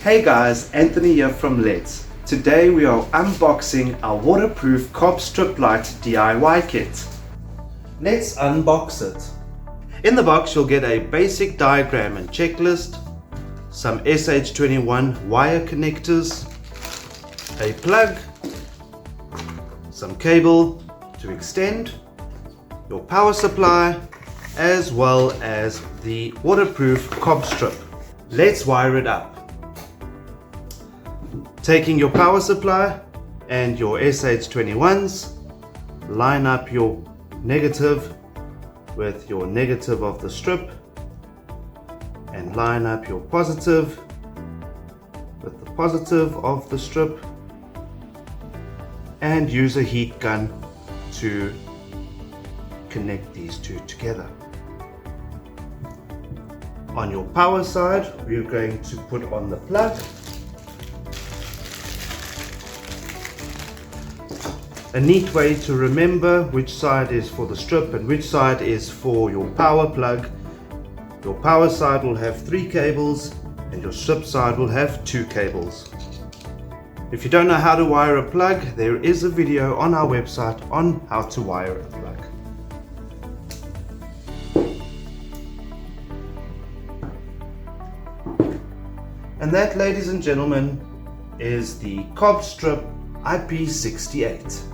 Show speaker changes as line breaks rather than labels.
Hey guys, Anthony here from Ledz. Today we are unboxing our waterproof cob strip light DIY kit. Let's unbox it. In the box you'll get a basic diagram and checklist, some SH21 wire connectors, a plug, some cable to extend, your power supply, as well as the waterproof cob strip. Let's wire it up. Taking your power supply and your SH21s, line up your negative with your negative of the strip and line up your positive with the positive of the strip, and use a heat gun to connect these two together. On your power side, we're going to put on the plug. A neat way to remember which side is for the strip and which side is for your power plug. Your power side will have 3 cables and your strip side will have 2 cables. If you don't know how to wire a plug, there is a video on our website on how to wire a plug. And that, ladies and gentlemen, is the cob strip IP68.